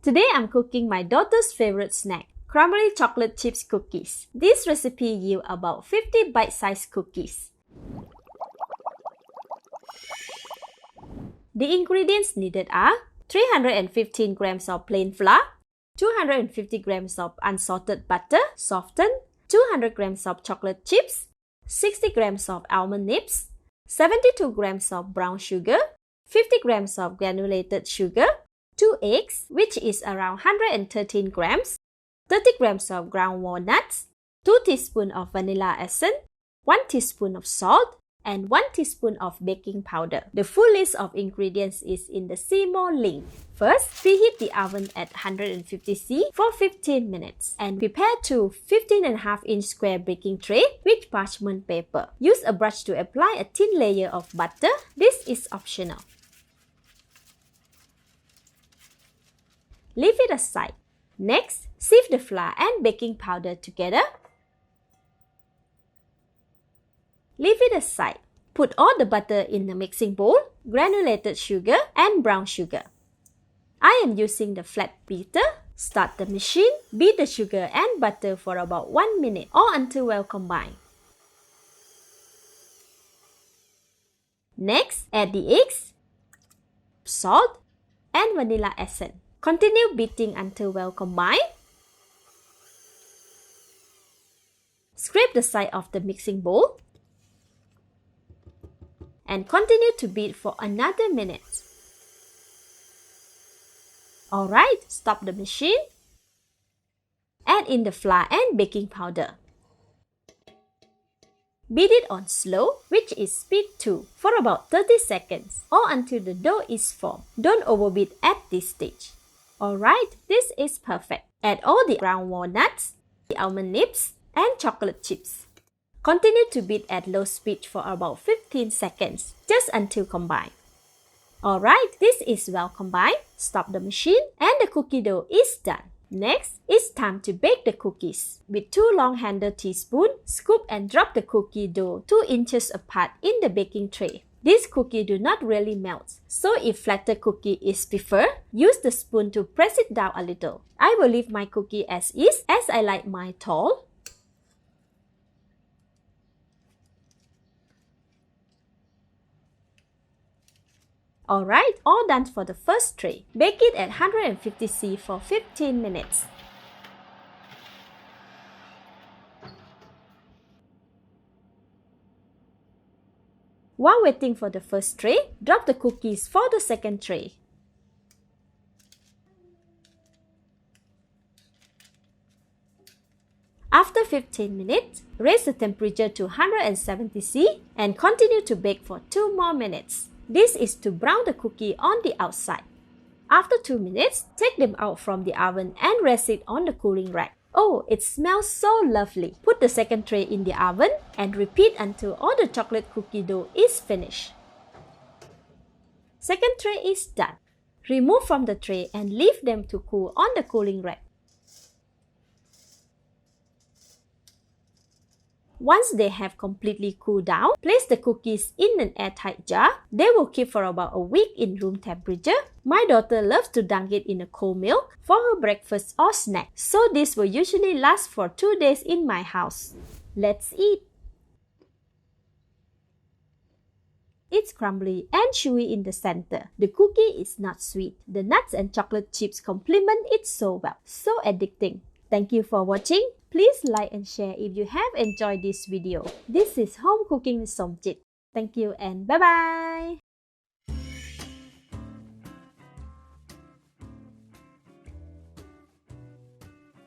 Today I'm cooking my daughter's favorite snack, Crumbly chocolate chips cookies. This recipe yields about 50 bite-sized cookies. The ingredients needed are 315 grams of plain flour, 250 grams of unsalted butter, softened, 200 grams of chocolate chips, 60 grams of almond nibs, 72 grams of brown sugar, 50 grams of granulated sugar, 2 eggs, which is around 113 grams, 30 grams of ground walnuts, 2 teaspoons of vanilla essence, 1 teaspoon of salt, and 1 teaspoon of baking powder. The full list of ingredients is in the See More link. First, preheat the oven at 150°C for 15 minutes and prepare 2 15.5-inch square baking tray with parchment paper. Use a brush to apply a thin layer of butter. This is optional. Leave it aside. Next, sieve the flour and baking powder together. Leave it aside. Put all the butter in the mixing bowl, granulated sugar, and brown sugar. I am using the flat beater. Start the machine. Beat the sugar and butter for about 1 minute or until well combined. Next, add the eggs, salt, and vanilla essence. Continue beating until well combined. Scrape the side of the mixing bowl and continue to beat for another minute. Alright, stop the machine. Add in the flour and baking powder. Beat it on slow, which is speed 2, for about 30 seconds or until the dough is formed. Don't overbeat at this stage. Alright, this is perfect. Add all the ground walnuts, the almond nibs, and chocolate chips. Continue to beat at low speed for about 15 seconds, just until combined. Alright, this is well combined. Stop the machine and the cookie dough is done. Next, it's time to bake the cookies. With 2 long-handled teaspoons, scoop and drop the cookie dough 2 inches apart in the baking tray. This cookie do not really melt, so if flatter cookie is preferred, use the spoon to press it down a little. I will leave my cookie as is, as I like mine tall. Alright, all done for the first tray. Bake it at 150°C for 15 minutes. While waiting for the first tray, drop the cookies for the second tray. After 15 minutes, raise the temperature to 170°C and continue to bake for 2 more minutes. This is to brown the cookie on the outside. After 2 minutes, take them out from the oven and rest it on the cooling rack. Oh, it smells so lovely. Put the second tray in the oven and repeat until all the chocolate cookie dough is finished. Second tray is done. Remove from the tray and leave them to cool on the cooling rack. Once they have completely cooled down, place the cookies in an airtight jar. They will keep for about a week in room temperature. My daughter loves to dunk it in a cold milk for her breakfast or snack, so this will usually last for 2 days in my house. Let's eat! It's crumbly and chewy in the center. The cookie is not sweet. The nuts and chocolate chips complement it so well. So addicting. Thank you for watching. Please like and share if you have enjoyed this video. This is Home Cooking with Somjit. Thank you and bye-bye!